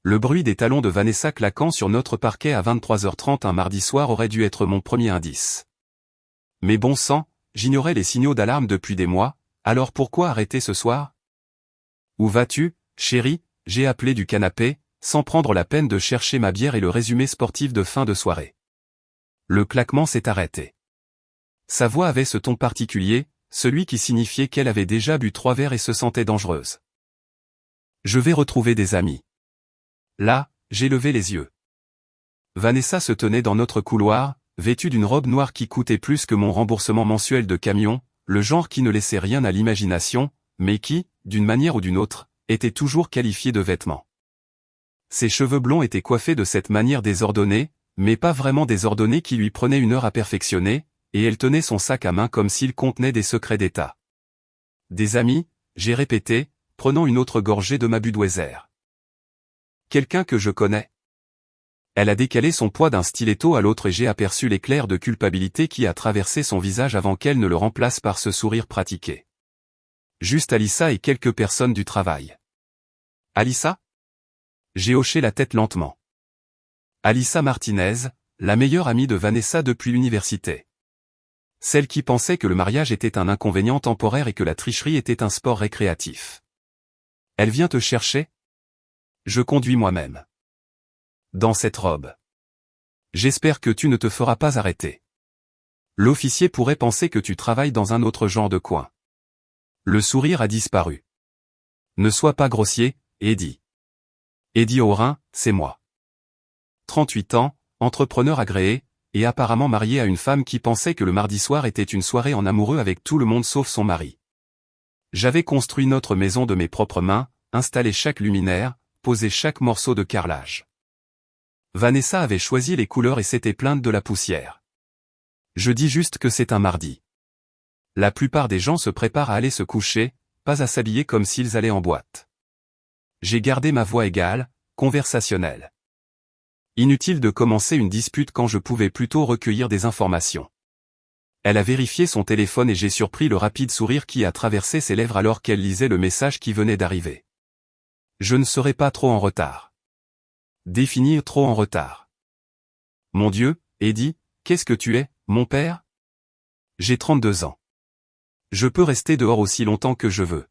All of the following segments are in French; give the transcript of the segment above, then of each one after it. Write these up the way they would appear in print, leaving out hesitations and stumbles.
Le bruit des talons de Vanessa claquant sur notre parquet à 23h30 un mardi soir aurait dû être mon premier indice. Mais bon sang, j'ignorais les signaux d'alarme depuis des mois, alors pourquoi arrêter ce soir? Où vas-tu, chérie? J'ai appelé du canapé, sans prendre la peine de chercher ma bière et le résumé sportif de fin de soirée. Le claquement s'est arrêté. Sa voix avait ce ton particulier, celui qui signifiait qu'elle avait déjà bu 3 verres et se sentait dangereuse. Je vais retrouver des amis. Là, j'ai levé les yeux. Vanessa se tenait dans notre couloir, vêtue d'une robe noire qui coûtait plus que mon remboursement mensuel de camion, le genre qui ne laissait rien à l'imagination, mais qui, d'une manière ou d'une autre, était toujours qualifié de vêtements. Ses cheveux blonds étaient coiffés de cette manière désordonnée, mais pas vraiment désordonnée qui lui prenait 1 heure à perfectionner, et elle tenait son sac à main comme s'il contenait des secrets d'État. Des amis, j'ai répété, prenant une autre gorgée de ma Budweiser. Quelqu'un que je connais. Elle a décalé son poids d'un stiletto à l'autre et j'ai aperçu l'éclair de culpabilité qui a traversé son visage avant qu'elle ne le remplace par ce sourire pratiqué. Juste Alissa et quelques personnes du travail. Alissa? J'ai hoché la tête lentement. Alissa Martinez, la meilleure amie de Vanessa depuis l'université. Celle qui pensait que le mariage était un inconvénient temporaire et que la tricherie était un sport récréatif. Elle vient te chercher? Je conduis moi-même. Dans cette robe. J'espère que tu ne te feras pas arrêter. L'officier pourrait penser que tu travailles dans un autre genre de coin. Le sourire a disparu. Ne sois pas grossier, Eddie. Eddie Aurin, c'est moi. 38 ans, entrepreneur agréé, et apparemment marié à une femme qui pensait que le mardi soir était une soirée en amoureux avec tout le monde sauf son mari. J'avais construit notre maison de mes propres mains, installé chaque luminaire, posé chaque morceau de carrelage. Vanessa avait choisi les couleurs et s'était plainte de la poussière. Je dis juste que c'est un mardi. La plupart des gens se préparent à aller se coucher, pas à s'habiller comme s'ils allaient en boîte. J'ai gardé ma voix égale, conversationnelle. Inutile de commencer une dispute quand je pouvais plutôt recueillir des informations. Elle a vérifié son téléphone et j'ai surpris le rapide sourire qui a traversé ses lèvres alors qu'elle lisait le message qui venait d'arriver. Je ne serai pas trop en retard. Définir trop en retard. Mon Dieu, Eddie, qu'est-ce que tu es, mon père? J'ai 32 ans. Je peux rester dehors aussi longtemps que je veux.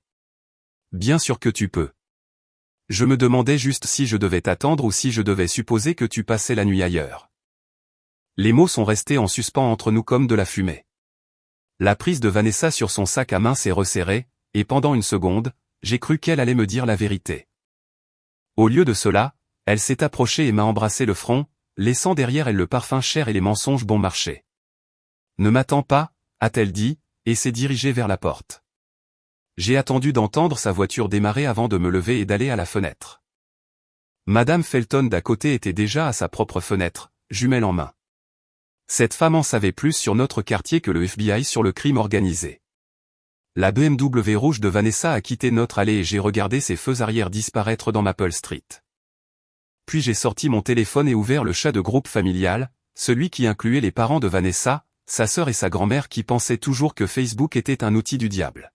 Bien sûr que tu peux. Je me demandais juste si je devais t'attendre ou si je devais supposer que tu passais la nuit ailleurs. Les mots sont restés en suspens entre nous comme de la fumée. La prise de Vanessa sur son sac à main s'est resserrée, et pendant une seconde, j'ai cru qu'elle allait me dire la vérité. Au lieu de cela, elle s'est approchée et m'a embrassé le front, laissant derrière elle le parfum cher et les mensonges bon marché. Ne m'attends pas, a-t-elle dit, et s'est dirigée vers la porte. J'ai attendu d'entendre sa voiture démarrer avant de me lever et d'aller à la fenêtre. Madame Felton d'à côté était déjà à sa propre fenêtre, jumelle en main. Cette femme en savait plus sur notre quartier que le FBI sur le crime organisé. La BMW rouge de Vanessa a quitté notre allée et j'ai regardé ses feux arrière disparaître dans Maple Street. Puis j'ai sorti mon téléphone et ouvert le chat de groupe familial, celui qui incluait les parents de Vanessa, sa sœur et sa grand-mère qui pensaient toujours que Facebook était un outil du diable.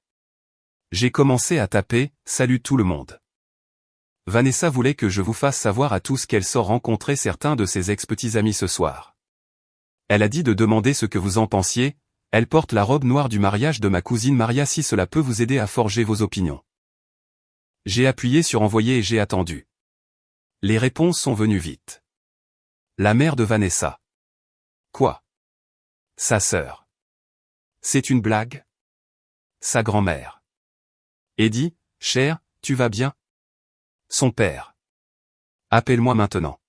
J'ai commencé à taper « Salut tout le monde ». Vanessa voulait que je vous fasse savoir à tous qu'elle sort rencontrer certains de ses ex-petits amis ce soir. Elle a dit de demander ce que vous en pensiez, elle porte la robe noire du mariage de ma cousine Maria si cela peut vous aider à forger vos opinions. J'ai appuyé sur envoyer et j'ai attendu. Les réponses sont venues vite. La mère de Vanessa. Quoi? Sa sœur. C'est une blague? Sa grand-mère. Eddie, cher, tu vas bien? Son père. Appelle-moi maintenant.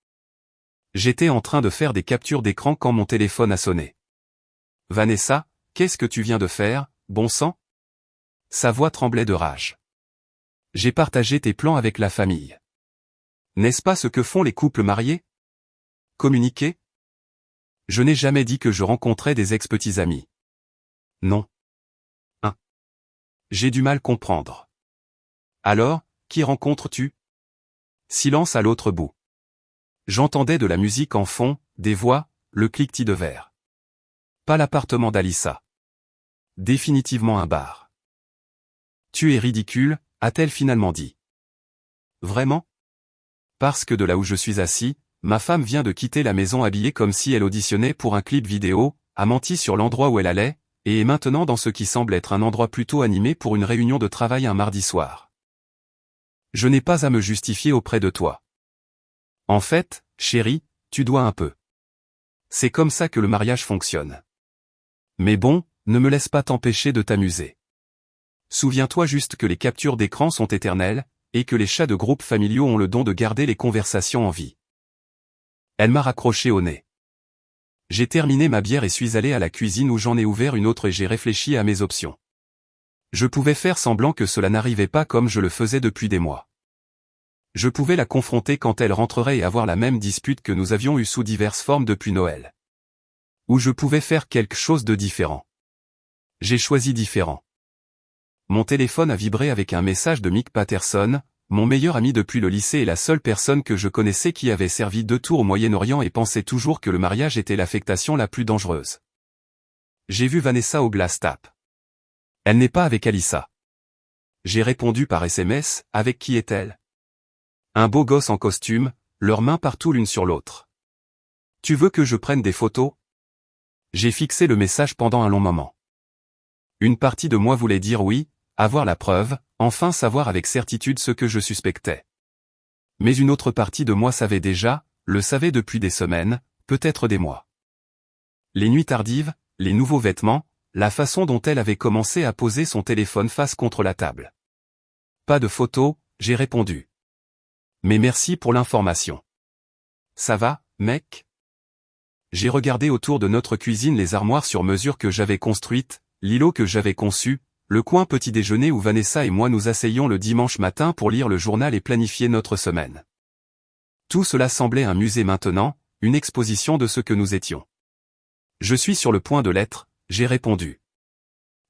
J'étais en train de faire des captures d'écran quand mon téléphone a sonné. Vanessa, qu'est-ce que tu viens de faire, bon sang? Sa voix tremblait de rage. J'ai partagé tes plans avec la famille. N'est-ce pas ce que font les couples mariés? Communiquer? Je n'ai jamais dit que je rencontrais des ex-petits amis. Non. J'ai du mal comprendre. Alors, qui rencontres-tu? Silence à l'autre bout. J'entendais de la musique en fond, des voix, le cliquetis de verre. Pas l'appartement d'Alissa. Définitivement un bar. Tu es ridicule, a-t-elle finalement dit. Vraiment? parce que de là où je suis assis, ma femme vient de quitter la maison habillée comme si elle auditionnait pour un clip vidéo, a menti sur l'endroit où elle allait, et est maintenant dans ce qui semble être un endroit plutôt animé pour une réunion de travail un mardi soir. Je n'ai pas à me justifier auprès de toi. En fait, chérie, tu dois un peu. C'est comme ça que le mariage fonctionne. Mais bon, ne me laisse pas t'empêcher de t'amuser. Souviens-toi juste que les captures d'écran sont éternelles, et que les chats de groupes familiaux ont le don de garder les conversations en vie. Elle m'a raccroché au nez. J'ai terminé ma bière et suis allé à la cuisine où j'en ai ouvert une autre et j'ai réfléchi à mes options. Je pouvais faire semblant que cela n'arrivait pas comme je le faisais depuis des mois. Je pouvais la confronter quand elle rentrerait et avoir la même dispute que nous avions eue sous diverses formes depuis Noël. Ou je pouvais faire quelque chose de différent. J'ai choisi différent. Mon téléphone a vibré avec un message de Mick Patterson, mon meilleur ami depuis le lycée et la seule personne que je connaissais qui avait servi 2 tours au Moyen-Orient et pensait toujours que le mariage était l'affectation la plus dangereuse. J'ai vu Vanessa au Glass Tap. Elle n'est pas avec Alyssa. J'ai répondu par SMS, avec qui est-elle? Un beau gosse en costume, leurs mains partout l'une sur l'autre. Tu veux que je prenne des photos? J'ai fixé le message pendant un long moment. Une partie de moi voulait dire oui, avoir la preuve, enfin savoir avec certitude ce que je suspectais. Mais une autre partie de moi savait déjà, le savait depuis des semaines, peut-être des mois. Les nuits tardives, les nouveaux vêtements, la façon dont elle avait commencé à poser son téléphone face contre la table. Pas de photos, j'ai répondu. Mais merci pour l'information. Ça va, mec? J'ai regardé autour de notre cuisine les armoires sur mesure que j'avais construites, l'îlot que j'avais conçu, le coin petit déjeuner où Vanessa et moi nous asseyions le dimanche matin pour lire le journal et planifier notre semaine. Tout cela semblait un musée maintenant, une exposition de ce que nous étions. Je suis sur le point de l'être, j'ai répondu.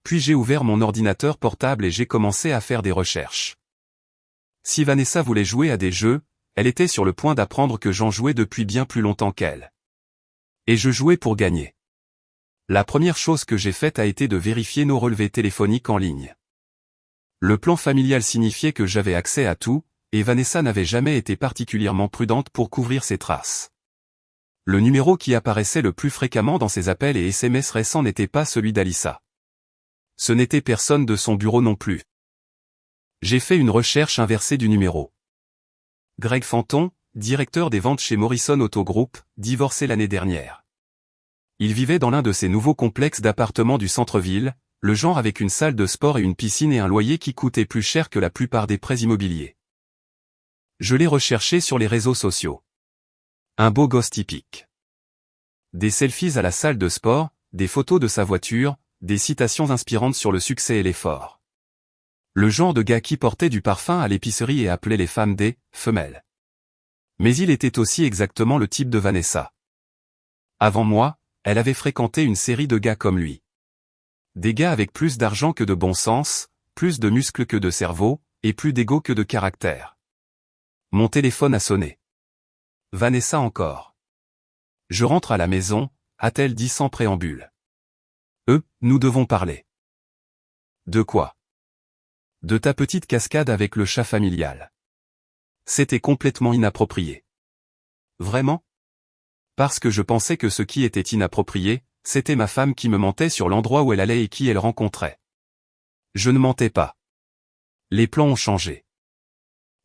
Puis j'ai ouvert mon ordinateur portable et j'ai commencé à faire des recherches. Si Vanessa voulait jouer à des jeux, elle était sur le point d'apprendre que j'en jouais depuis bien plus longtemps qu'elle. Et je jouais pour gagner. La première chose que j'ai faite a été de vérifier nos relevés téléphoniques en ligne. Le plan familial signifiait que j'avais accès à tout, et Vanessa n'avait jamais été particulièrement prudente pour couvrir ses traces. Le numéro qui apparaissait le plus fréquemment dans ses appels et SMS récents n'était pas celui d'Alyssa. Ce n'était personne de son bureau non plus. J'ai fait une recherche inversée du numéro. Greg Fanton, directeur des ventes chez Morrison Auto Group, divorcé l'année dernière. Il vivait dans l'un de ces nouveaux complexes d'appartements du centre-ville, le genre avec une salle de sport et une piscine et un loyer qui coûtait plus cher que la plupart des prêts immobiliers. Je l'ai recherché sur les réseaux sociaux. Un beau gosse typique. Des selfies à la salle de sport, des photos de sa voiture, des citations inspirantes sur le succès et l'effort. Le genre de gars qui portait du parfum à l'épicerie et appelait les femmes des « femelles ». Mais il était aussi exactement le type de Vanessa. Avant moi, elle avait fréquenté une série de gars comme lui. Des gars avec plus d'argent que de bon sens, plus de muscles que de cerveau, et plus d'ego que de caractère. Mon téléphone a sonné. Vanessa encore. Je rentre à la maison, a-t-elle dit sans préambule. Nous devons parler. De quoi? De ta petite cascade avec le chat familial. C'était complètement inapproprié. Vraiment? Parce que je pensais que ce qui était inapproprié, c'était ma femme qui me mentait sur l'endroit où elle allait et qui elle rencontrait. Je ne mentais pas. Les plans ont changé.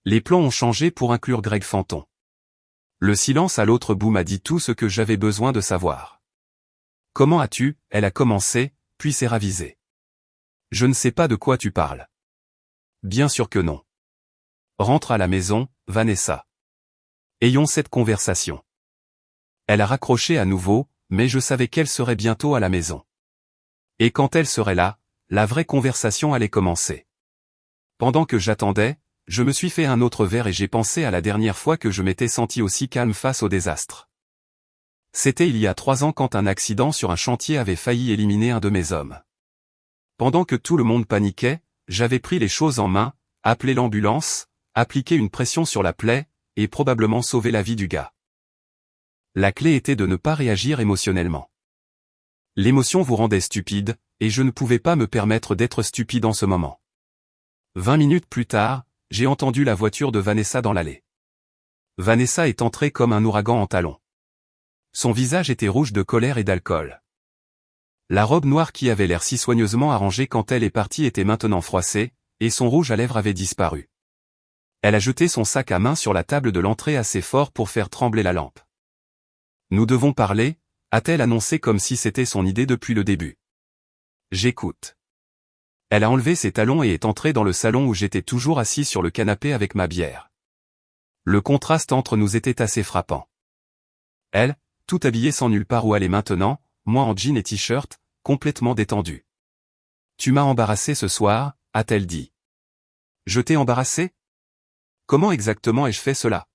Les plans ont changé pour inclure Greg Fanton. Le silence à l'autre bout m'a dit tout ce que j'avais besoin de savoir. Comment as-tu? Elle a commencé, puis s'est ravisée. Je ne sais pas de quoi tu parles. Bien sûr que non. Rentre à la maison, Vanessa. Ayons cette conversation. Elle a raccroché à nouveau, mais je savais qu'elle serait bientôt à la maison. Et quand elle serait là, la vraie conversation allait commencer. Pendant que j'attendais, je me suis fait un autre verre et j'ai pensé à la dernière fois que je m'étais senti aussi calme face au désastre. C'était il y a 3 ans quand un accident sur un chantier avait failli éliminer un de mes hommes. Pendant que tout le monde paniquait, j'avais pris les choses en main, appelé l'ambulance, appliqué une pression sur la plaie, et probablement sauvé la vie du gars. La clé était de ne pas réagir émotionnellement. L'émotion vous rendait stupide, et je ne pouvais pas me permettre d'être stupide en ce moment. 20 minutes plus tard, j'ai entendu la voiture de Vanessa dans l'allée. Vanessa est entrée comme un ouragan en talons. Son visage était rouge de colère et d'alcool. La robe noire qui avait l'air si soigneusement arrangée quand elle est partie était maintenant froissée, et son rouge à lèvres avait disparu. Elle a jeté son sac à main sur la table de l'entrée assez fort pour faire trembler la lampe. Nous devons parler, a-t-elle annoncé comme si c'était son idée depuis le début. J'écoute. Elle a enlevé ses talons et est entrée dans le salon où j'étais toujours assis sur le canapé avec ma bière. Le contraste entre nous était assez frappant. Elle, tout habillée sans nulle part où aller maintenant, moi en jean et t-shirt, complètement détendue. Tu m'as embarrassé ce soir, a-t-elle dit. Je t'ai embarrassé? Comment exactement ai-je fait cela?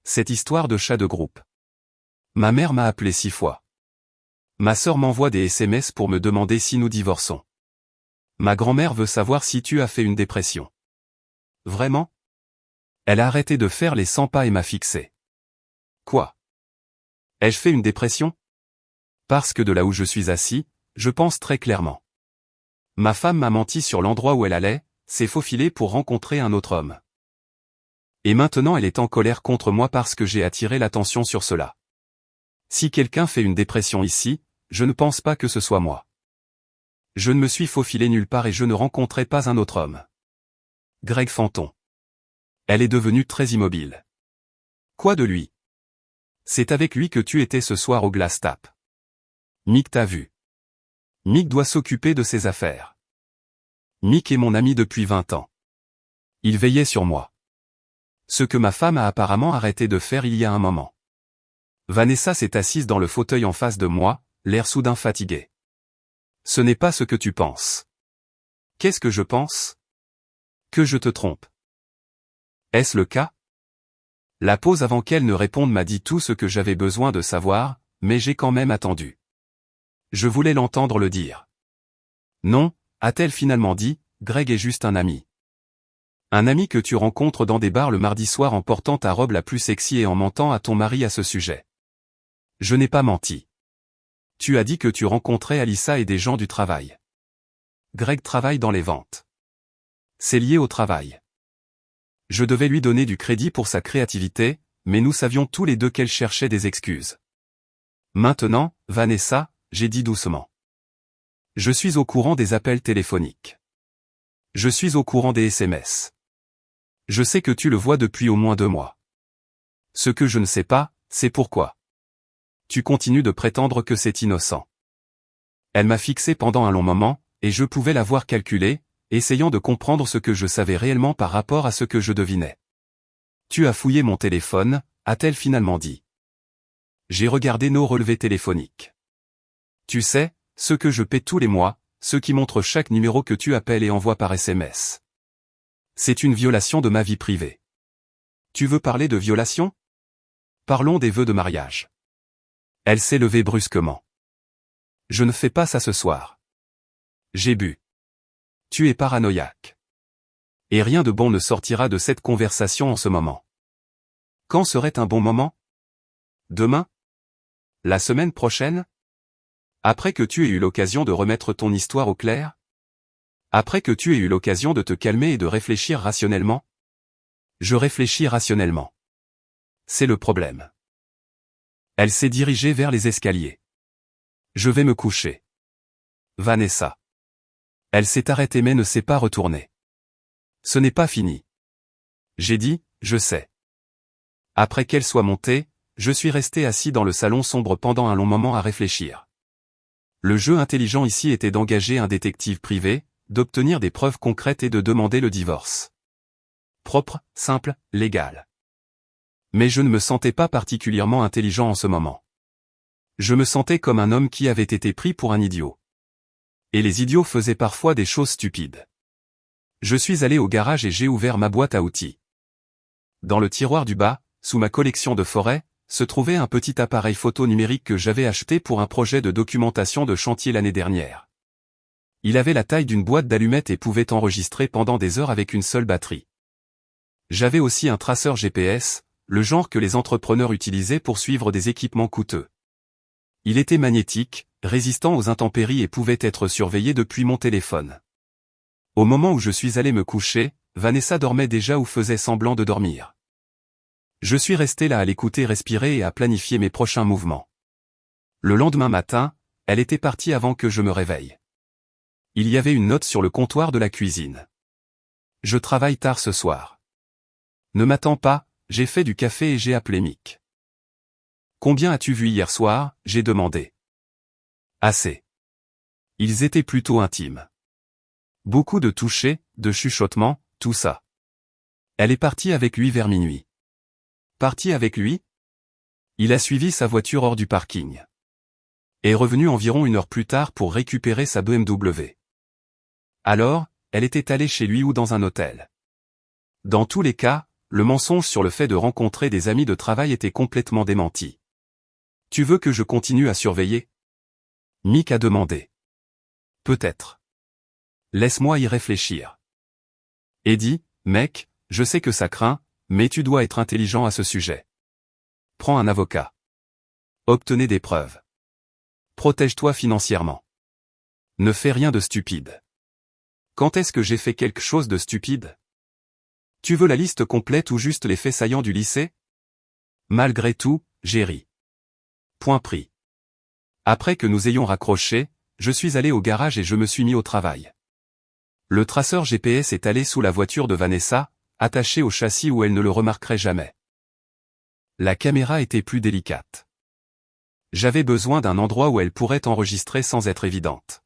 Cette histoire de chat de groupe. Ma mère m'a appelé 6 fois. Ma sœur m'envoie des SMS pour me demander si nous divorçons. Ma grand-mère veut savoir si tu as fait une dépression. Vraiment? Elle a arrêté de faire les 100 pas et m'a fixé. Quoi? Ai-je fait une dépression? Parce que de là où je suis assis, je pense très clairement. Ma femme m'a menti sur l'endroit où elle allait, s'est faufilée pour rencontrer un autre homme. Et maintenant elle est en colère contre moi parce que j'ai attiré l'attention sur cela. Si quelqu'un fait une dépression ici, je ne pense pas que ce soit moi. Je ne me suis faufilé nulle part et je ne rencontrais pas un autre homme. Greg Fanton. Elle est devenue très immobile. Quoi de lui? C'est avec lui que tu étais ce soir au Glass Tap. Mick t'a vu. Mick doit s'occuper de ses affaires. Mick est mon ami depuis 20 ans. Il veillait sur moi. Ce que ma femme a apparemment arrêté de faire il y a un moment. Vanessa s'est assise dans le fauteuil en face de moi, l'air soudain fatigué. Ce n'est pas ce que tu penses. Qu'est-ce que je pense? Que je te trompe. Est-ce le cas? La pause avant qu'elle ne réponde m'a dit tout ce que j'avais besoin de savoir, mais j'ai quand même attendu. Je voulais l'entendre le dire. Non, a-t-elle finalement dit, Greg est juste un ami. Un ami que tu rencontres dans des bars le mardi soir en portant ta robe la plus sexy et en mentant à ton mari à ce sujet. Je n'ai pas menti. Tu as dit que tu rencontrais Alyssa et des gens du travail. Greg travaille dans les ventes. C'est lié au travail. Je devais lui donner du crédit pour sa créativité, mais nous savions tous les deux qu'elle cherchait des excuses. Maintenant, Vanessa, j'ai dit doucement. Je suis au courant des appels téléphoniques. Je suis au courant des SMS. Je sais que tu le vois depuis au moins 2 mois. Ce que je ne sais pas, c'est pourquoi. Tu continues de prétendre que c'est innocent. Elle m'a fixé pendant un long moment, et je pouvais l'avoir calculé, essayant de comprendre ce que je savais réellement par rapport à ce que je devinais. Tu as fouillé mon téléphone, a-t-elle finalement dit. J'ai regardé nos relevés téléphoniques. Tu sais, ceux que je paie tous les mois, ceux qui montrent chaque numéro que tu appelles et envoies par SMS. C'est une violation de ma vie privée. Tu veux parler de violation? Parlons des vœux de mariage. Elle s'est levée brusquement. Je ne fais pas ça ce soir. J'ai bu. Tu es paranoïaque. Et rien de bon ne sortira de cette conversation en ce moment. Quand serait un bon moment? Demain? La semaine prochaine? Après que tu aies eu l'occasion de remettre ton histoire au clair? Après que tu aies eu l'occasion de te calmer et de réfléchir rationnellement? Je réfléchis rationnellement. C'est le problème. Elle s'est dirigée vers les escaliers. Je vais me coucher. Vanessa. Elle s'est arrêtée mais ne s'est pas retournée. Ce n'est pas fini. J'ai dit, je sais. Après qu'elle soit montée, je suis resté assis dans le salon sombre pendant un long moment à réfléchir. Le jeu intelligent ici était d'engager un détective privé, d'obtenir des preuves concrètes et de demander le divorce. Propre, simple, légal. Mais je ne me sentais pas particulièrement intelligent en ce moment. Je me sentais comme un homme qui avait été pris pour un idiot. Et les idiots faisaient parfois des choses stupides. Je suis allé au garage et j'ai ouvert ma boîte à outils. Dans le tiroir du bas, sous ma collection de forêts, se trouvait un petit appareil photo numérique que j'avais acheté pour un projet de documentation de chantier l'année dernière. Il avait la taille d'une boîte d'allumettes et pouvait enregistrer pendant des heures avec une seule batterie. J'avais aussi un traceur GPS, le genre que les entrepreneurs utilisaient pour suivre des équipements coûteux. Il était magnétique, résistant aux intempéries et pouvait être surveillé depuis mon téléphone. Au moment où je suis allé me coucher, Vanessa dormait déjà ou faisait semblant de dormir. Je suis resté là à l'écouter respirer et à planifier mes prochains mouvements. Le lendemain matin, elle était partie avant que je me réveille. Il y avait une note sur le comptoir de la cuisine. Je travaille tard ce soir. Ne m'attends pas, j'ai fait du café et j'ai appelé Mick. Combien as-tu vu hier soir, j'ai demandé. Assez. Ils étaient plutôt intimes. Beaucoup de touchés, de chuchotements, tout ça. Elle est partie avec lui vers minuit. Partie avec lui? Il a suivi sa voiture hors du parking. Est revenu environ 1 heure plus tard pour récupérer sa BMW. Alors, elle était allée chez lui ou dans un hôtel. Dans tous les cas, le mensonge sur le fait de rencontrer des amis de travail était complètement démenti. Tu veux que je continue à surveiller? Mick a demandé. Peut-être. Laisse-moi y réfléchir. Eddie, mec, je sais que ça craint, mais tu dois être intelligent à ce sujet. Prends un avocat. Obtenez des preuves. Protège-toi financièrement. Ne fais rien de stupide. Quand est-ce que j'ai fait quelque chose de stupide? Tu veux la liste complète ou juste les faits saillants du lycée? Malgré tout, j'ai ri. Point pris. Après que nous ayons raccroché, je suis allé au garage et je me suis mis au travail. Le traceur GPS est allé sous la voiture de Vanessa, attaché au châssis où elle ne le remarquerait jamais. La caméra était plus délicate. J'avais besoin d'un endroit où elle pourrait enregistrer sans être évidente.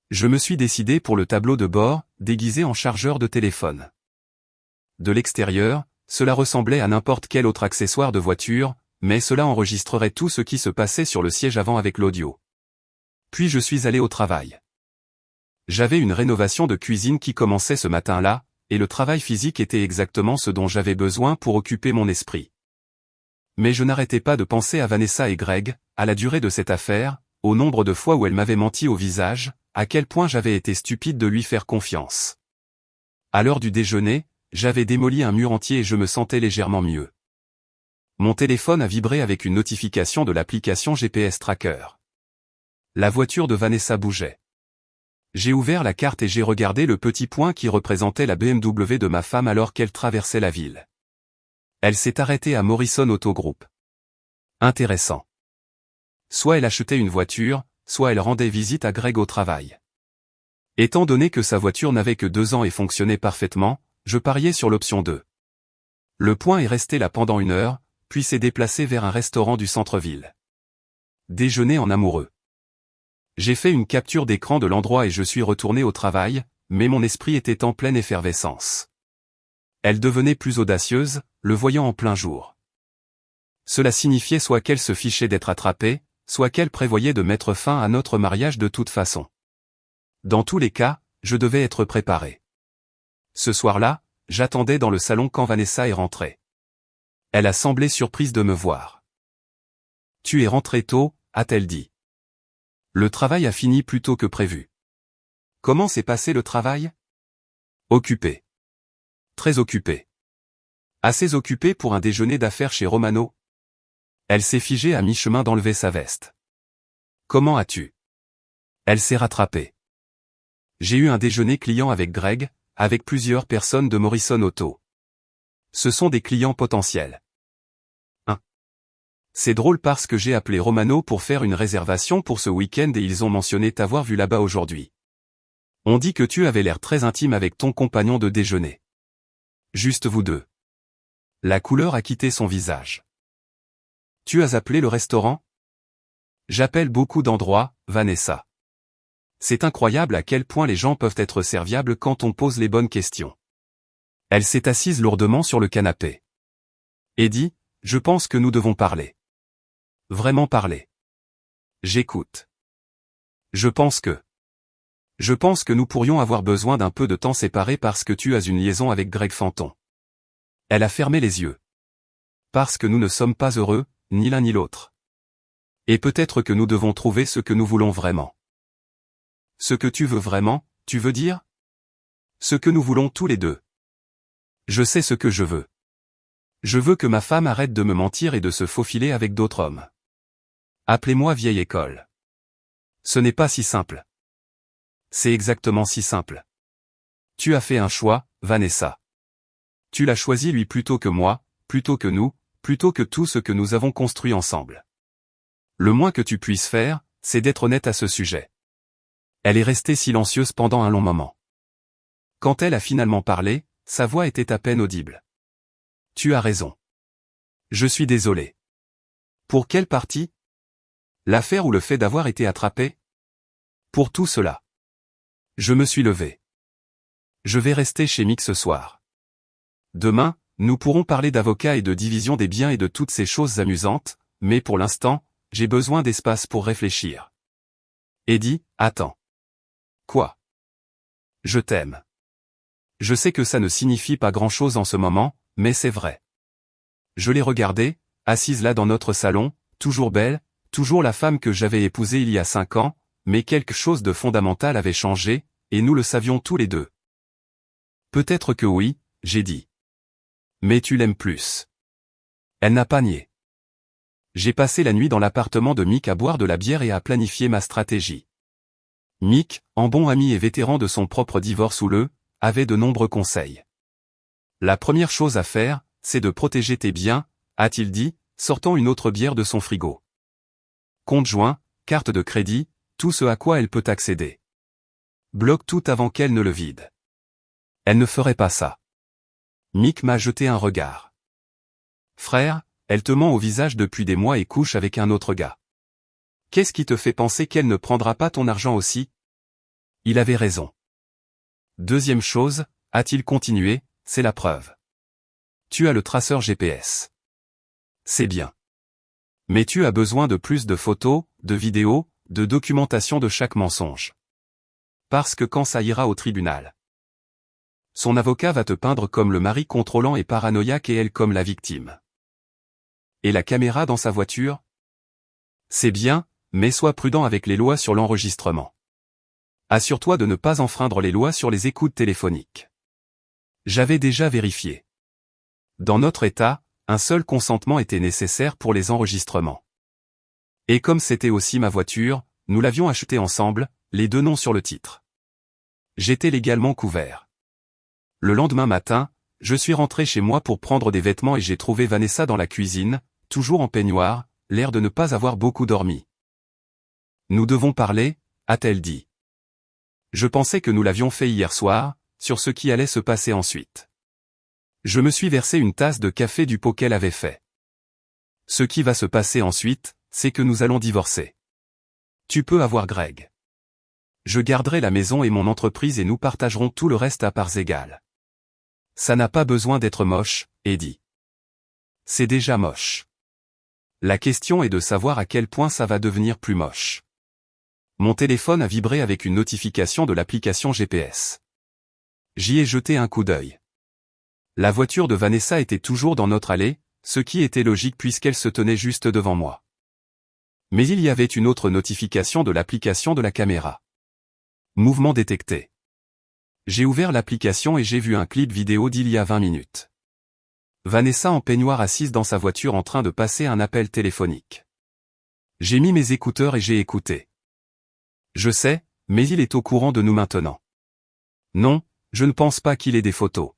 Je me suis décidé pour le tableau de bord, déguisé en chargeur de téléphone. De l'extérieur, cela ressemblait à n'importe quel autre accessoire de voiture, mais cela enregistrerait tout ce qui se passait sur le siège avant avec l'audio. Puis je suis allé au travail. J'avais une rénovation de cuisine qui commençait ce matin-là, et le travail physique était exactement ce dont j'avais besoin pour occuper mon esprit. Mais je n'arrêtais pas de penser à Vanessa et Greg, à la durée de cette affaire, au nombre de fois où elle m'avait menti au visage, à quel point j'avais été stupide de lui faire confiance. À l'heure du déjeuner, j'avais démoli un mur entier et je me sentais légèrement mieux. Mon téléphone a vibré avec une notification de l'application GPS Tracker. La voiture de Vanessa bougeait. J'ai ouvert la carte et j'ai regardé le petit point qui représentait la BMW de ma femme alors qu'elle traversait la ville. Elle s'est arrêtée à Morrison Auto Group. Intéressant. Soit elle achetait une voiture, soit elle rendait visite à Greg au travail. Étant donné que sa voiture n'avait que 2 ans et fonctionnait parfaitement, je pariais sur l'option 2. Le point est resté là pendant 1 heure, puis s'est déplacé vers un restaurant du centre-ville. Déjeuner en amoureux. J'ai fait une capture d'écran de l'endroit et je suis retourné au travail, mais mon esprit était en pleine effervescence. Elle devenait plus audacieuse, le voyant en plein jour. Cela signifiait soit qu'elle se fichait d'être attrapée, soit qu'elle prévoyait de mettre fin à notre mariage de toute façon. Dans tous les cas, je devais être préparé. Ce soir-là, j'attendais dans le salon quand Vanessa est rentrée. Elle a semblé surprise de me voir. « Tu es rentré tôt », a-t-elle dit. Le travail a fini plus tôt que prévu. Comment s'est passé le travail? Occupé. Très occupé. Assez occupé pour un déjeuner d'affaires chez Romano? Elle s'est figée à mi-chemin d'enlever sa veste. Comment as-tu? Elle s'est rattrapée. J'ai eu un déjeuner client avec Greg, avec plusieurs personnes de Morrison Auto. Ce sont des clients potentiels. C'est drôle parce que j'ai appelé Romano pour faire une réservation pour ce week-end et ils ont mentionné t'avoir vu là-bas aujourd'hui. On dit que tu avais l'air très intime avec ton compagnon de déjeuner. Juste vous deux. La couleur a quitté son visage. Tu as appelé le restaurant? J'appelle beaucoup d'endroits, Vanessa. C'est incroyable à quel point les gens peuvent être serviables quand on pose les bonnes questions. Elle s'est assise lourdement sur le canapé. Eddie, je pense que nous devons parler. Vraiment parler. J'écoute. Je pense que nous pourrions avoir besoin d'un peu de temps séparé parce que tu as une liaison avec Greg Fanton. Elle a fermé les yeux. Parce que nous ne sommes pas heureux, ni l'un ni l'autre. Et peut-être que nous devons trouver ce que nous voulons vraiment. Ce que tu veux vraiment, tu veux dire? Ce que nous voulons tous les deux. Je sais ce que je veux. Je veux que ma femme arrête de me mentir et de se faufiler avec d'autres hommes. Appelez-moi vieille école. Ce n'est pas si simple. C'est exactement si simple. Tu as fait un choix, Vanessa. Tu l'as choisi lui plutôt que moi, plutôt que nous, plutôt que tout ce que nous avons construit ensemble. Le moins que tu puisses faire, c'est d'être honnête à ce sujet. Elle est restée silencieuse pendant un long moment. Quand elle a finalement parlé, sa voix était à peine audible. Tu as raison. Je suis désolé. Pour quelle partie? L'affaire ou le fait d'avoir été attrapé? Pour tout cela. Je me suis levé. Je vais rester chez Mick ce soir. Demain, nous pourrons parler d'avocats et de division des biens et de toutes ces choses amusantes, mais pour l'instant, j'ai besoin d'espace pour réfléchir. Eddie, attends. Quoi? Je t'aime. Je sais que ça ne signifie pas grand-chose en ce moment, mais c'est vrai. Je l'ai regardée, assise là dans notre salon, toujours belle, toujours la femme que j'avais épousée il y a 5 ans, mais quelque chose de fondamental avait changé, et nous le savions tous les deux. Peut-être que oui, j'ai dit. Mais tu l'aimes plus. Elle n'a pas nié. J'ai passé la nuit dans l'appartement de Mick à boire de la bière et à planifier ma stratégie. Mick, en bon ami et vétéran de son propre divorce houleux, avait de nombreux conseils. La première chose à faire, c'est de protéger tes biens, a-t-il dit, sortant une autre bière de son frigo. Compte joint, carte de crédit, tout ce à quoi elle peut accéder. Bloque tout avant qu'elle ne le vide. Elle ne ferait pas ça. Mick m'a jeté un regard. Frère, elle te ment au visage depuis des mois et couche avec un autre gars. Qu'est-ce qui te fait penser qu'elle ne prendra pas ton argent aussi? Il avait raison. Deuxième chose, a-t-il continué, c'est la preuve. Tu as le traceur GPS. C'est bien. Mais tu as besoin de plus de photos, de vidéos, de documentation de chaque mensonge. Parce que quand ça ira au tribunal, son avocat va te peindre comme le mari contrôlant et paranoïaque et elle comme la victime. Et la caméra dans sa voiture? C'est bien, mais sois prudent avec les lois sur l'enregistrement. Assure-toi de ne pas enfreindre les lois sur les écoutes téléphoniques. J'avais déjà vérifié. Dans notre État, un seul consentement était nécessaire pour les enregistrements. Et comme c'était aussi ma voiture, nous l'avions achetée ensemble, les deux noms sur le titre. J'étais légalement couvert. Le lendemain matin, je suis rentré chez moi pour prendre des vêtements et j'ai trouvé Vanessa dans la cuisine, toujours en peignoir, l'air de ne pas avoir beaucoup dormi. Nous devons parler, a-t-elle dit. Je pensais que nous l'avions fait hier soir, sur ce qui allait se passer ensuite. Je me suis versé une tasse de café du pot qu'elle avait fait. Ce qui va se passer ensuite, c'est que nous allons divorcer. Tu peux avoir Greg. Je garderai la maison et mon entreprise et nous partagerons tout le reste à parts égales. Ça n'a pas besoin d'être moche, Eddie. C'est déjà moche. La question est de savoir à quel point ça va devenir plus moche. Mon téléphone a vibré avec une notification de l'application GPS. J'y ai jeté un coup d'œil. La voiture de Vanessa était toujours dans notre allée, ce qui était logique puisqu'elle se tenait juste devant moi. Mais il y avait une autre notification de l'application de la caméra. Mouvement détecté. J'ai ouvert l'application et j'ai vu un clip vidéo d'il y a 20 minutes. Vanessa en peignoir assise dans sa voiture en train de passer un appel téléphonique. J'ai mis mes écouteurs et j'ai écouté. Je sais, mais il est au courant de nous maintenant. Non, je ne pense pas qu'il ait des photos.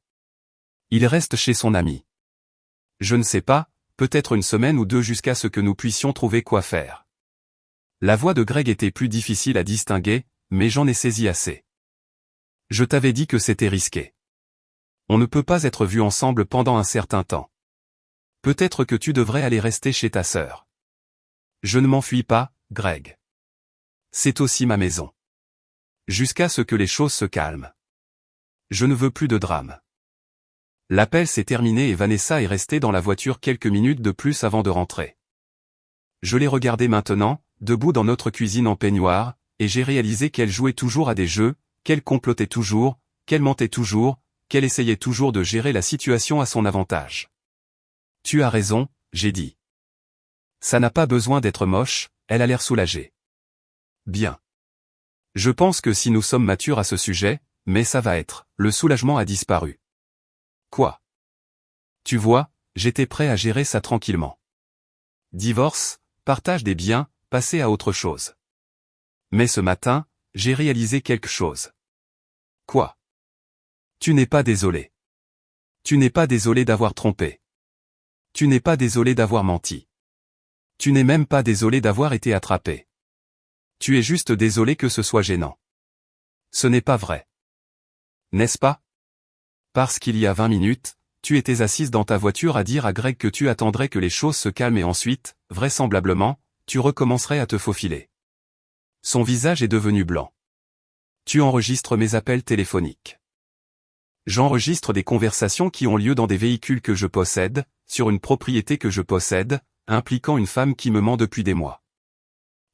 Il reste chez son ami. Je ne sais pas, peut-être une semaine ou deux jusqu'à ce que nous puissions trouver quoi faire. La voix de Greg était plus difficile à distinguer, mais j'en ai saisi assez. Je t'avais dit que c'était risqué. On ne peut pas être vus ensemble pendant un certain temps. Peut-être que tu devrais aller rester chez ta sœur. Je ne m'enfuis pas, Greg. C'est aussi ma maison. Jusqu'à ce que les choses se calment. Je ne veux plus de drame. L'appel s'est terminé et Vanessa est restée dans la voiture quelques minutes de plus avant de rentrer. Je l'ai regardée maintenant, debout dans notre cuisine en peignoir, et j'ai réalisé qu'elle jouait toujours à des jeux, qu'elle complotait toujours, qu'elle mentait toujours, qu'elle essayait toujours de gérer la situation à son avantage. Tu as raison, j'ai dit. Ça n'a pas besoin d'être moche, elle a l'air soulagée. Bien. Je pense que si nous sommes matures à ce sujet, mais ça va être, le soulagement a disparu. Quoi? Tu vois, j'étais prêt à gérer ça tranquillement. Divorce, partage des biens, passer à autre chose. Mais ce matin, j'ai réalisé quelque chose. Quoi? Tu n'es pas désolé. Tu n'es pas désolé d'avoir trompé. Tu n'es pas désolé d'avoir menti. Tu n'es même pas désolé d'avoir été attrapé. Tu es juste désolé que ce soit gênant. Ce n'est pas vrai. N'est-ce pas? Parce qu'il y a 20 minutes, tu étais assise dans ta voiture à dire à Greg que tu attendrais que les choses se calment et ensuite, vraisemblablement, tu recommencerais à te faufiler. Son visage est devenu blanc. Tu enregistres mes appels téléphoniques. J'enregistre des conversations qui ont lieu dans des véhicules que je possède, sur une propriété que je possède, impliquant une femme qui me ment depuis des mois.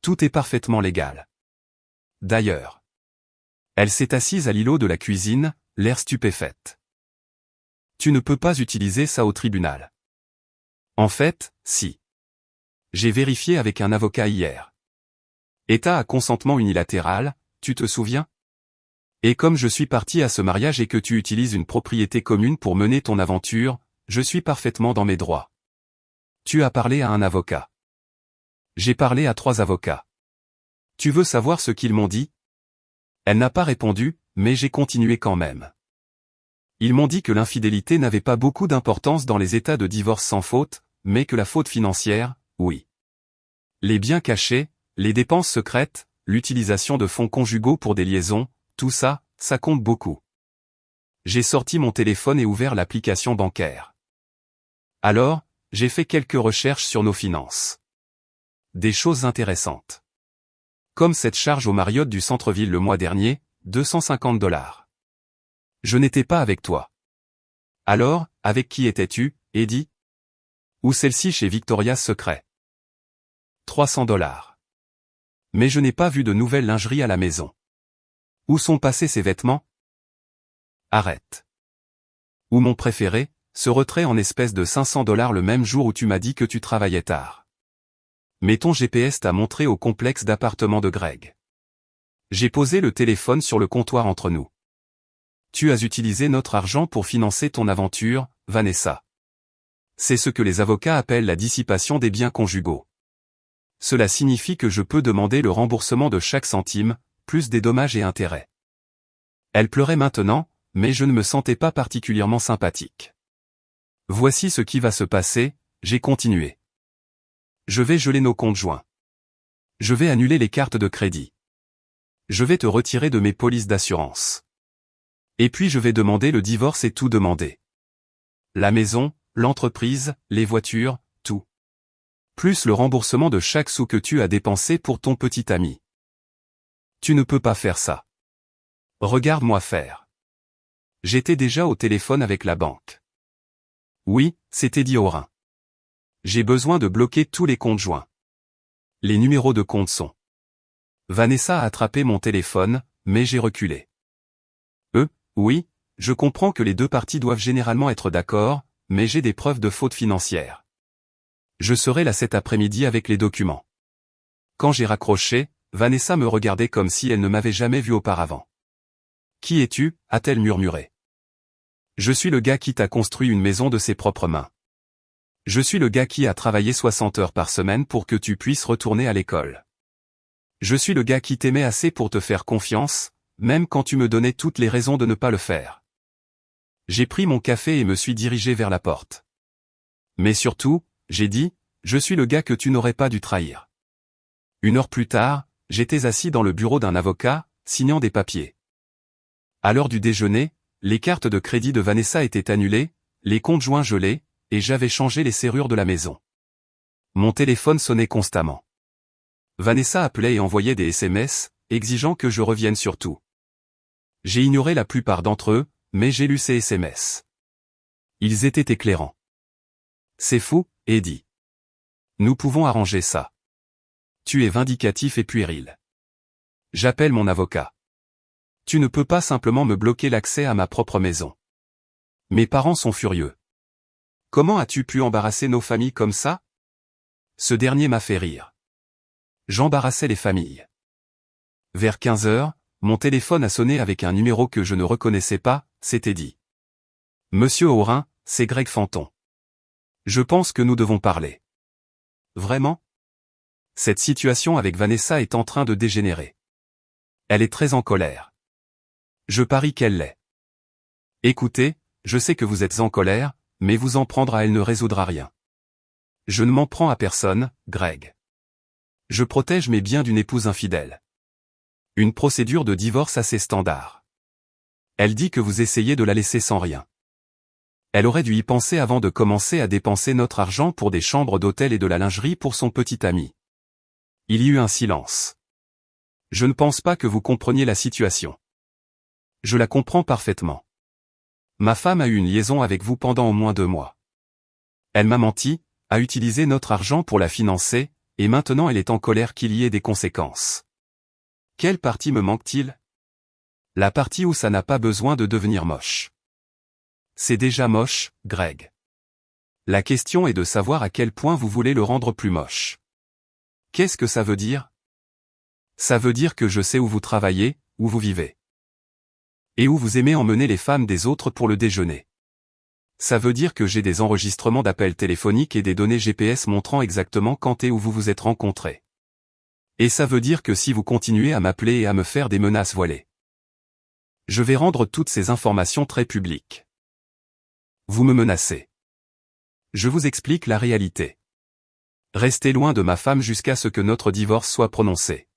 Tout est parfaitement légal. D'ailleurs. Elle s'est assise à l'îlot de la cuisine, l'air stupéfaite. Tu ne peux pas utiliser ça au tribunal. En fait, si. J'ai vérifié avec un avocat hier. État à consentement unilatéral, tu te souviens? Et comme je suis parti à ce mariage et que tu utilises une propriété commune pour mener ton aventure, je suis parfaitement dans mes droits. Tu as parlé à un avocat. J'ai parlé à 3 avocats. Tu veux savoir ce qu'ils m'ont dit? Elle n'a pas répondu, mais j'ai continué quand même. Ils m'ont dit que l'infidélité n'avait pas beaucoup d'importance dans les états de divorce sans faute, mais que la faute financière, oui. Les biens cachés, les dépenses secrètes, l'utilisation de fonds conjugaux pour des liaisons, tout ça, ça compte beaucoup. J'ai sorti mon téléphone et ouvert l'application bancaire. Alors, j'ai fait quelques recherches sur nos finances. Des choses intéressantes. Comme cette charge au Marriott du centre-ville le mois dernier, 250 $. Je n'étais pas avec toi. Alors, avec qui étais-tu, Eddie? Ou celle-ci chez Victoria's Secret? 300 $. Mais je n'ai pas vu de nouvelle lingerie à la maison. Où sont passés ces vêtements? Arrête. Ou mon préféré, ce retrait en espèces de 500 $ le même jour où tu m'as dit que tu travaillais tard. Mais ton GPS t'a montré au complexe d'appartements de Greg. J'ai posé le téléphone sur le comptoir entre nous. Tu as utilisé notre argent pour financer ton aventure, Vanessa. C'est ce que les avocats appellent la dissipation des biens conjugaux. Cela signifie que je peux demander le remboursement de chaque centime, plus des dommages et intérêts. Elle pleurait maintenant, mais je ne me sentais pas particulièrement sympathique. Voici ce qui va se passer, j'ai continué. Je vais geler nos comptes joints. Je vais annuler les cartes de crédit. Je vais te retirer de mes polices d'assurance. Et puis je vais demander le divorce et tout demander. La maison, l'entreprise, les voitures, tout. Plus le remboursement de chaque sou que tu as dépensé pour ton petit ami. Tu ne peux pas faire ça. Regarde-moi faire. J'étais déjà au téléphone avec la banque. Oui, c'était dit au rein. J'ai besoin de bloquer tous les comptes joints. Les numéros de compte sont. Vanessa a attrapé mon téléphone, mais j'ai reculé. Oui, je comprends que les deux parties doivent généralement être d'accord, mais j'ai des preuves de faute financière. Je serai là cet après-midi avec les documents. Quand j'ai raccroché, Vanessa me regardait comme si elle ne m'avait jamais vu auparavant. Qui es-tu? A-t-elle murmuré. Je suis le gars qui t'a construit une maison de ses propres mains. Je suis le gars qui a travaillé 60 heures par semaine pour que tu puisses retourner à l'école. Je suis le gars qui t'aimait assez pour te faire confiance, même quand tu me donnais toutes les raisons de ne pas le faire. J'ai pris mon café et me suis dirigé vers la porte. Mais surtout, j'ai dit, je suis le gars que tu n'aurais pas dû trahir. 1 heure plus tard, j'étais assis dans le bureau d'un avocat, signant des papiers. À l'heure du déjeuner, les cartes de crédit de Vanessa étaient annulées, les comptes joints gelés, et j'avais changé les serrures de la maison. Mon téléphone sonnait constamment. Vanessa appelait et envoyait des SMS, exigeant que je revienne sur tout. J'ai ignoré la plupart d'entre eux, mais j'ai lu ces SMS. Ils étaient éclairants. C'est fou, Eddie. Nous pouvons arranger ça. Tu es vindicatif et puéril. J'appelle mon avocat. Tu ne peux pas simplement me bloquer l'accès à ma propre maison. Mes parents sont furieux. Comment as-tu pu embarrasser nos familles comme ça? Ce dernier m'a fait rire. J'embarrassais les familles. Vers 15 heures, mon téléphone a sonné avec un numéro que je ne reconnaissais pas, c'était dit. Monsieur Aurin, c'est Greg Fanton. Je pense que nous devons parler. Vraiment? Cette situation avec Vanessa est en train de dégénérer. Elle est très en colère. Je parie qu'elle l'est. Écoutez, je sais que vous êtes en colère, mais vous en prendre à elle ne résoudra rien. Je ne m'en prends à personne, Greg. Je protège mes biens d'une épouse infidèle. Une procédure de divorce assez standard. Elle dit que vous essayez de la laisser sans rien. Elle aurait dû y penser avant de commencer à dépenser notre argent pour des chambres d'hôtel et de la lingerie pour son petit ami. Il y eut un silence. Je ne pense pas que vous compreniez la situation. Je la comprends parfaitement. Ma femme a eu une liaison avec vous pendant au moins 2 mois. Elle m'a menti, a utilisé notre argent pour la financer, et maintenant elle est en colère qu'il y ait des conséquences. Quelle partie me manque-t-il? La partie où ça n'a pas besoin de devenir moche. C'est déjà moche, Greg. La question est de savoir à quel point vous voulez le rendre plus moche. Qu'est-ce que ça veut dire? Ça veut dire que je sais où vous travaillez, où vous vivez. Et où vous aimez emmener les femmes des autres pour le déjeuner. Ça veut dire que j'ai des enregistrements d'appels téléphoniques et des données GPS montrant exactement quand et où vous vous êtes rencontrés. Et ça veut dire que si vous continuez à m'appeler et à me faire des menaces voilées, je vais rendre toutes ces informations très publiques. Vous me menacez. Je vous explique la réalité. Restez loin de ma femme jusqu'à ce que notre divorce soit prononcé.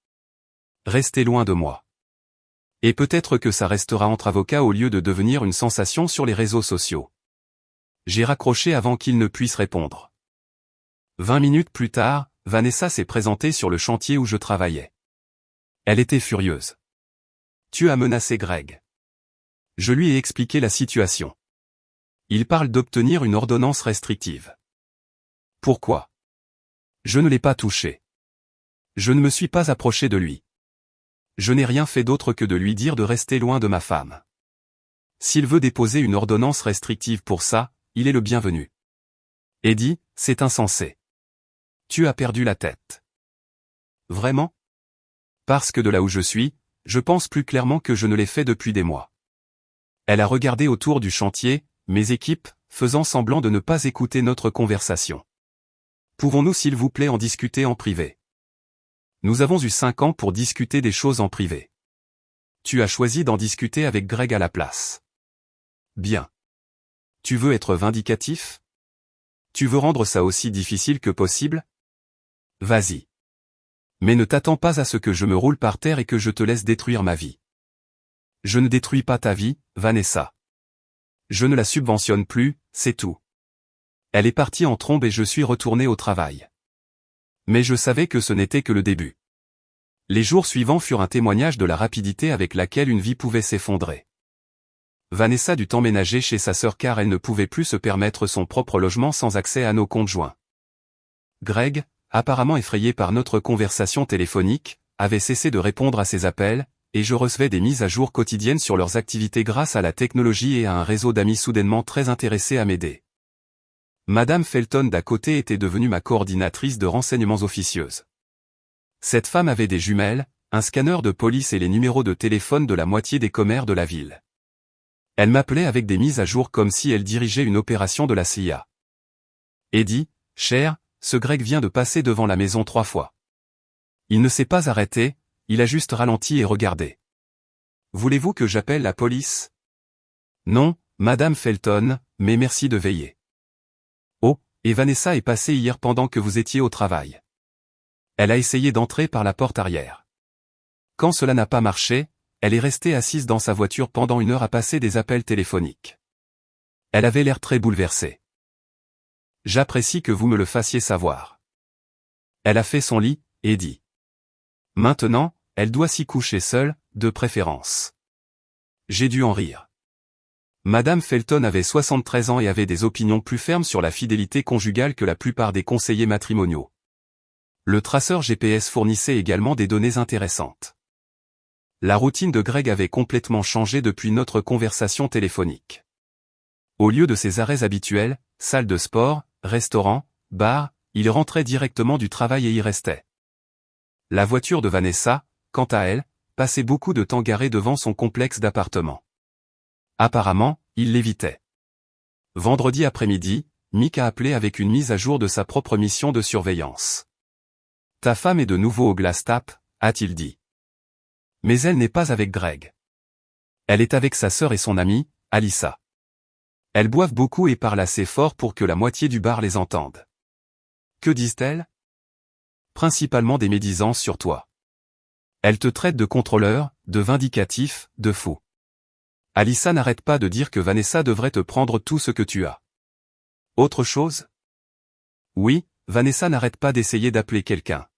Restez loin de moi. Et peut-être que ça restera entre avocats au lieu de devenir une sensation sur les réseaux sociaux. J'ai raccroché avant qu'il ne puisse répondre. 20 minutes plus tard, Vanessa s'est présentée sur le chantier où je travaillais. Elle était furieuse. Tu as menacé Greg. Je lui ai expliqué la situation. Il parle d'obtenir une ordonnance restrictive. Pourquoi? Je ne l'ai pas touché. Je ne me suis pas approché de lui. Je n'ai rien fait d'autre que de lui dire de rester loin de ma femme. S'il veut déposer une ordonnance restrictive pour ça, il est le bienvenu. Eddie, c'est insensé. Tu as perdu la tête. Vraiment? Parce que de là où je suis, je pense plus clairement que je ne l'ai fait depuis des mois. Elle a regardé autour du chantier, mes équipes, faisant semblant de ne pas écouter notre conversation. Pouvons-nous s'il vous plaît en discuter en privé? Nous avons eu 5 ans pour discuter des choses en privé. Tu as choisi d'en discuter avec Greg à la place. Bien. Tu veux être vindicatif? Tu veux rendre ça aussi difficile que possible? Vas-y. Mais ne t'attends pas à ce que je me roule par terre et que je te laisse détruire ma vie. Je ne détruis pas ta vie, Vanessa. Je ne la subventionne plus, c'est tout. Elle est partie en trombe et je suis retourné au travail. Mais je savais que ce n'était que le début. Les jours suivants furent un témoignage de la rapidité avec laquelle une vie pouvait s'effondrer. Vanessa dut emménager chez sa sœur car elle ne pouvait plus se permettre son propre logement sans accès à nos comptes joints. Greg, apparemment effrayé par notre conversation téléphonique, avait cessé de répondre à ses appels, et je recevais des mises à jour quotidiennes sur leurs activités grâce à la technologie et à un réseau d'amis soudainement très intéressés à m'aider. Madame Felton d'à côté était devenue ma coordinatrice de renseignements officieuse. Cette femme avait des jumelles, un scanner de police et les numéros de téléphone de la moitié des commères de la ville. Elle m'appelait avec des mises à jour comme si elle dirigeait une opération de la CIA. Eddie, cher, ce Greg vient de passer devant la maison 3 fois. Il ne s'est pas arrêté, il a juste ralenti et regardé. Voulez-vous que j'appelle la police? Non, Madame Felton, mais merci de veiller. Oh, et Vanessa est passée hier pendant que vous étiez au travail. Elle a essayé d'entrer par la porte arrière. Quand cela n'a pas marché, elle est restée assise dans sa voiture pendant 1 heure à passer des appels téléphoniques. Elle avait l'air très bouleversée. J'apprécie que vous me le fassiez savoir. Elle a fait son lit, et dit. Maintenant, elle doit s'y coucher seule, de préférence. J'ai dû en rire. Madame Felton avait 73 ans et avait des opinions plus fermes sur la fidélité conjugale que la plupart des conseillers matrimoniaux. Le traceur GPS fournissait également des données intéressantes. La routine de Greg avait complètement changé depuis notre conversation téléphonique. Au lieu de ses arrêts habituels, salle de sport, restaurant, bar, il rentrait directement du travail et y restait. La voiture de Vanessa, quant à elle, passait beaucoup de temps garée devant son complexe d'appartements. Apparemment, il l'évitait. Vendredi après-midi, Mick a appelé avec une mise à jour de sa propre mission de surveillance. Ta femme est de nouveau au Glass Tap, a-t-il dit. Mais elle n'est pas avec Greg. Elle est avec sa sœur et son amie, Alyssa. Elles boivent beaucoup et parlent assez fort pour que la moitié du bar les entende. Que disent-elles? Principalement des médisances sur toi. Elles te traitent de contrôleur, de vindicatif, de fou. Alyssa n'arrête pas de dire que Vanessa devrait te prendre tout ce que tu as. Autre chose? Oui, Vanessa n'arrête pas d'essayer d'appeler quelqu'un.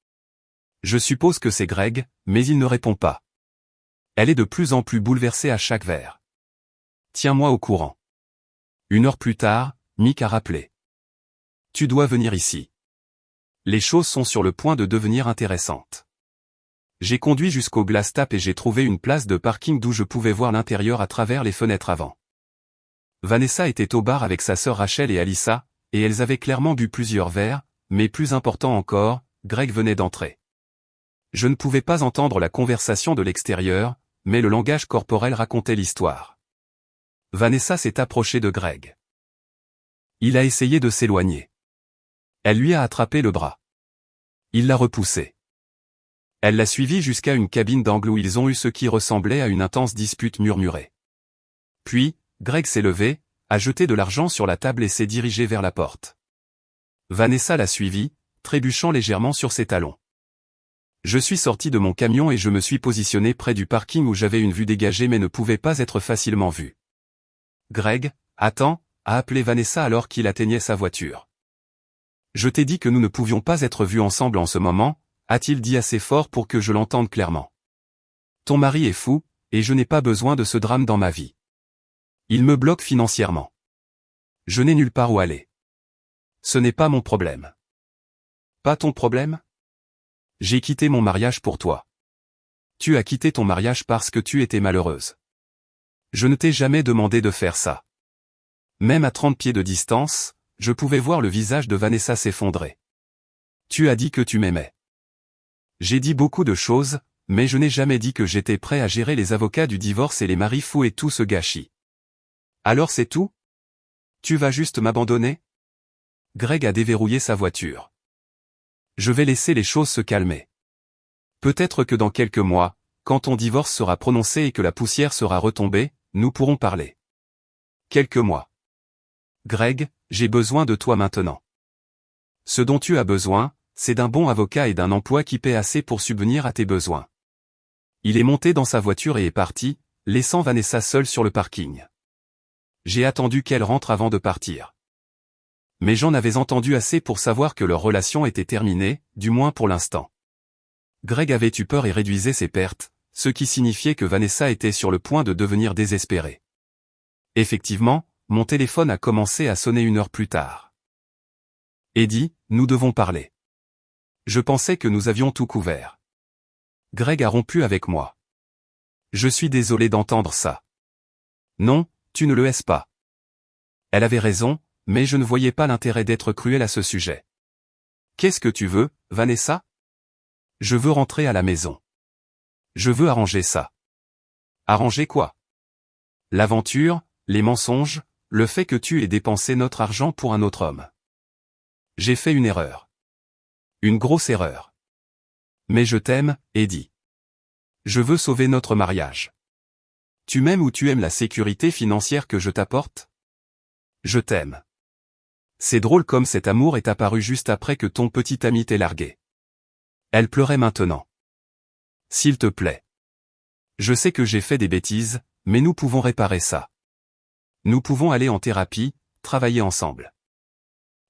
Je suppose que c'est Greg, mais il ne répond pas. Elle est de plus en plus bouleversée à chaque verre. Tiens-moi au courant. 1 heure plus tard, Mick a rappelé. Tu dois venir ici. Les choses sont sur le point de devenir intéressantes. J'ai conduit jusqu'au Glass Tap et j'ai trouvé une place de parking d'où je pouvais voir l'intérieur à travers les fenêtres avant. Vanessa était au bar avec sa sœur Rachel et Alyssa, et elles avaient clairement bu plusieurs verres, mais plus important encore, Greg venait d'entrer. Je ne pouvais pas entendre la conversation de l'extérieur, mais le langage corporel racontait l'histoire. Vanessa s'est approchée de Greg. Il a essayé de s'éloigner. Elle lui a attrapé le bras. Il l'a repoussé. Elle l'a suivi jusqu'à une cabine d'angle où ils ont eu ce qui ressemblait à une intense dispute murmurée. Puis, Greg s'est levé, a jeté de l'argent sur la table et s'est dirigé vers la porte. Vanessa l'a suivi, trébuchant légèrement sur ses talons. Je suis sorti de mon camion et je me suis positionné près du parking où j'avais une vue dégagée mais ne pouvait pas être facilement vue. Greg, attends, a appelé Vanessa alors qu'il atteignait sa voiture. Je t'ai dit que nous ne pouvions pas être vus ensemble en ce moment, a-t-il dit assez fort pour que je l'entende clairement. Ton mari est fou, et je n'ai pas besoin de ce drame dans ma vie. Il me bloque financièrement. Je n'ai nulle part où aller. Ce n'est pas mon problème. Pas ton problème? J'ai quitté mon mariage pour toi. Tu as quitté ton mariage parce que tu étais malheureuse. Je ne t'ai jamais demandé de faire ça. Même à 30 pieds de distance, je pouvais voir le visage de Vanessa s'effondrer. Tu as dit que tu m'aimais. J'ai dit beaucoup de choses, mais je n'ai jamais dit que j'étais prêt à gérer les avocats du divorce et les maris fous et tout ce gâchis. Alors c'est tout? Tu vas juste m'abandonner? Greg a déverrouillé sa voiture. Je vais laisser les choses se calmer. Peut-être que dans quelques mois, quand ton divorce sera prononcé et que la poussière sera retombée, nous pourrons parler. Quelques mois. Greg, j'ai besoin de toi maintenant. Ce dont tu as besoin, c'est d'un bon avocat et d'un emploi qui paie assez pour subvenir à tes besoins. Il est monté dans sa voiture et est parti, laissant Vanessa seule sur le parking. J'ai attendu qu'elle rentre avant de partir. Mais j'en avais entendu assez pour savoir que leur relation était terminée, du moins pour l'instant. Greg avait eu peur et réduisait ses pertes, ce qui signifiait que Vanessa était sur le point de devenir désespérée. Effectivement, mon téléphone a commencé à sonner 1 heure plus tard. Eddie, nous devons parler. Je pensais que nous avions tout couvert. Greg a rompu avec moi. Je suis désolé d'entendre ça. Non, tu ne le es pas. Elle avait raison, mais je ne voyais pas l'intérêt d'être cruel à ce sujet. Qu'est-ce que tu veux, Vanessa? Je veux rentrer à la maison. Je veux arranger ça. Arranger quoi? L'aventure, les mensonges, le fait que tu aies dépensé notre argent pour un autre homme. J'ai fait une erreur. Une grosse erreur. Mais je t'aime, Eddie. Je veux sauver notre mariage. Tu m'aimes ou tu aimes la sécurité financière que je t'apporte? Je t'aime. C'est drôle comme cet amour est apparu juste après que ton petit ami t'ait largué. Elle pleurait maintenant. S'il te plaît. Je sais que j'ai fait des bêtises, mais nous pouvons réparer ça. Nous pouvons aller en thérapie, travailler ensemble.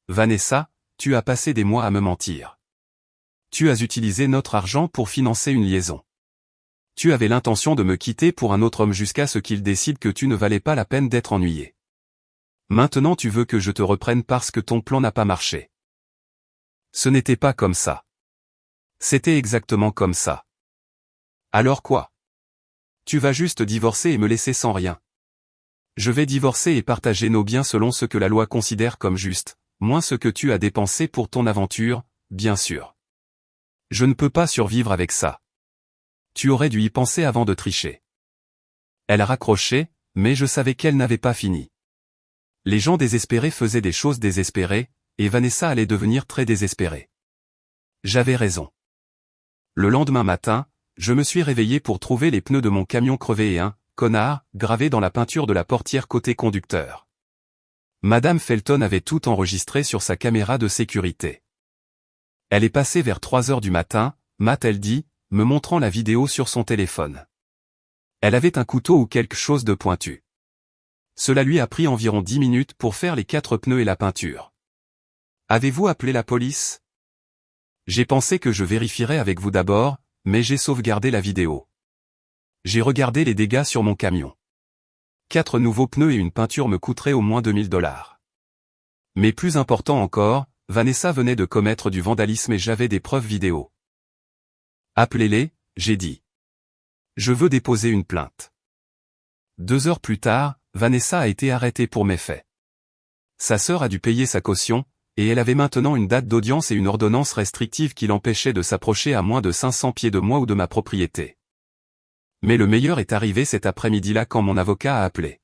Vanessa, tu as passé des mois à me mentir. Tu as utilisé notre argent pour financer une liaison. Tu avais l'intention de me quitter pour un autre homme jusqu'à ce qu'il décide que tu ne valais pas la peine d'être ennuyé. Maintenant tu veux que je te reprenne parce que ton plan n'a pas marché. Ce n'était pas comme ça. C'était exactement comme ça. Alors quoi? Tu vas juste divorcer et me laisser sans rien. Je vais divorcer et partager nos biens selon ce que la loi considère comme juste, moins ce que tu as dépensé pour ton aventure, bien sûr. Je ne peux pas survivre avec ça. Tu aurais dû y penser avant de tricher. Elle a raccroché, mais je savais qu'elle n'avait pas fini. Les gens désespérés faisaient des choses désespérées, et Vanessa allait devenir très désespérée. J'avais raison. Le lendemain matin, je me suis réveillé pour trouver les pneus de mon camion crevés et un « connard » gravé dans la peinture de la portière côté conducteur. Madame Felton avait tout enregistré sur sa caméra de sécurité. Elle est passée vers 3 heures du matin, m'a-t-elle dit, me montrant la vidéo sur son téléphone. Elle avait un couteau ou quelque chose de pointu. Cela lui a pris environ 10 minutes pour faire les 4 pneus et la peinture. Avez-vous appelé la police? J'ai pensé que je vérifierais avec vous d'abord, mais j'ai sauvegardé la vidéo. J'ai regardé les dégâts sur mon camion. 4 nouveaux pneus et une peinture me coûteraient au moins $2000. Mais plus important encore, Vanessa venait de commettre du vandalisme et j'avais des preuves vidéo. Appelez-les, j'ai dit. Je veux déposer une plainte. 2 heures plus tard, Vanessa a été arrêtée pour méfaits. Sa sœur a dû payer sa caution, et elle avait maintenant une date d'audience et une ordonnance restrictive qui l'empêchait de s'approcher à moins de 500 pieds de moi ou de ma propriété. Mais le meilleur est arrivé cet après-midi-là quand mon avocat a appelé.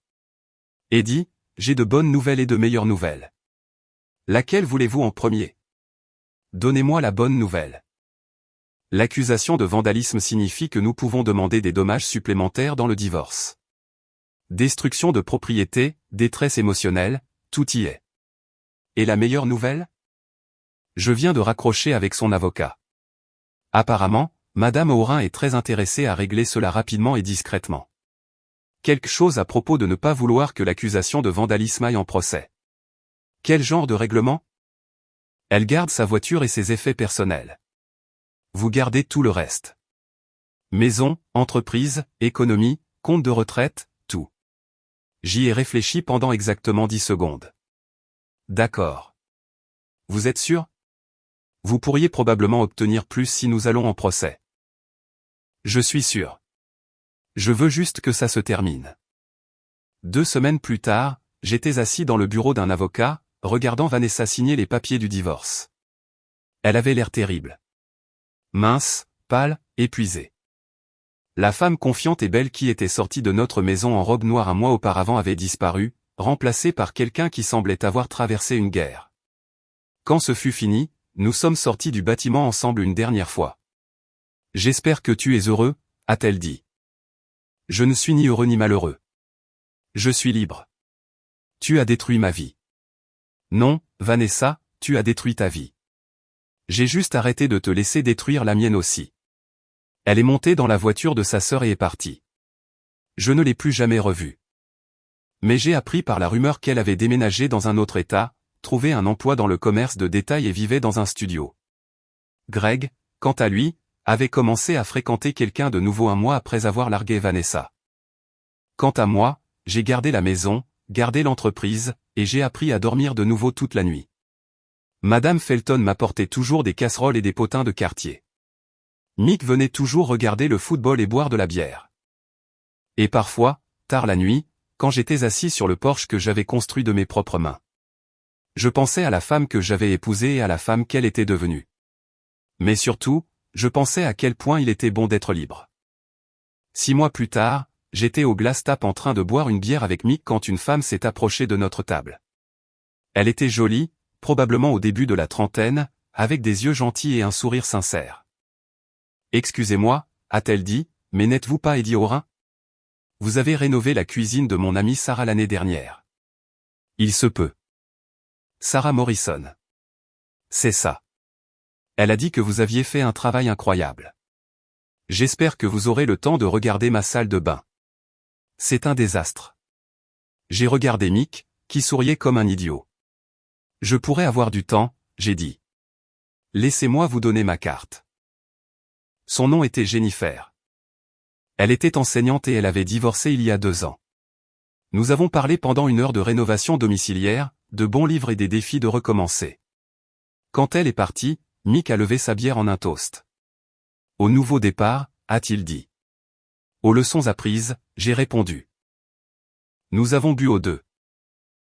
Eddie, j'ai de bonnes nouvelles et de meilleures nouvelles. Laquelle voulez-vous en premier? Donnez-moi la bonne nouvelle. L'accusation de vandalisme signifie que nous pouvons demander des dommages supplémentaires dans le divorce. Destruction de propriété, détresse émotionnelle, tout y est. Et la meilleure nouvelle? Je viens de raccrocher avec son avocat. Apparemment, Madame Aurin est très intéressée à régler cela rapidement et discrètement. Quelque chose à propos de ne pas vouloir que l'accusation de vandalisme aille en procès. Quel genre de règlement? Elle garde sa voiture et ses effets personnels. Vous gardez tout le reste. Maison, entreprise, économie, compte de retraite, tout. J'y ai réfléchi pendant exactement 10 secondes. D'accord. Vous êtes sûr? Vous pourriez probablement obtenir plus si nous allons en procès. Je suis sûr. Je veux juste que ça se termine. 2 semaines plus tard, j'étais assis dans le bureau d'un avocat, regardant Vanessa signer les papiers du divorce. Elle avait l'air terrible. Mince, pâle, épuisée. La femme confiante et belle qui était sortie de notre maison en robe noire un mois auparavant avait disparu, remplacée par quelqu'un qui semblait avoir traversé une guerre. Quand ce fut fini, nous sommes sortis du bâtiment ensemble une dernière fois. J'espère que tu es heureux, a-t-elle dit. Je ne suis ni heureux ni malheureux. Je suis libre. Tu as détruit ma vie. Non, Vanessa, tu as détruit ta vie. J'ai juste arrêté de te laisser détruire la mienne aussi. Elle est montée dans la voiture de sa sœur et est partie. Je ne l'ai plus jamais revue. Mais j'ai appris par la rumeur qu'elle avait déménagé dans un autre état, trouvé un emploi dans le commerce de détail et vivait dans un studio. Greg, quant à lui, avait commencé à fréquenter quelqu'un de nouveau un mois après avoir largué Vanessa. Quant à moi, j'ai gardé la maison, gardé l'entreprise, et j'ai appris à dormir de nouveau toute la nuit. Madame Felton m'apportait toujours des casseroles et des potins de quartier. Mick venait toujours regarder le football et boire de la bière. Et parfois, tard la nuit, quand j'étais assis sur le porche que j'avais construit de mes propres mains. Je pensais à la femme que j'avais épousée et à la femme qu'elle était devenue. Mais surtout, je pensais à quel point il était bon d'être libre. 6 mois plus tard, j'étais au Glass Tap en train de boire une bière avec Mick quand une femme s'est approchée de notre table. Elle était jolie, probablement au début de la trentaine, avec des yeux gentils et un sourire sincère. « Excusez-moi, a-t-elle dit, mais n'êtes-vous pas Eddie Aurin? Vous avez rénové la cuisine de mon amie Sarah l'année dernière. » Il se peut. Sarah Morrison. C'est ça. Elle a dit que vous aviez fait un travail incroyable. J'espère que vous aurez le temps de regarder ma salle de bain. C'est un désastre. J'ai regardé Mick, qui souriait comme un idiot. Je pourrais avoir du temps, j'ai dit. Laissez-moi vous donner ma carte. Son nom était Jennifer. Elle était enseignante et elle avait divorcé il y a 2 ans. Nous avons parlé pendant 1 heure de rénovation domiciliaire, de bons livres et des défis de recommencer. Quand elle est partie, Mick a levé sa bière en un toast. Au nouveau départ, a-t-il dit. Aux leçons apprises, j'ai répondu. Nous avons bu aux 2.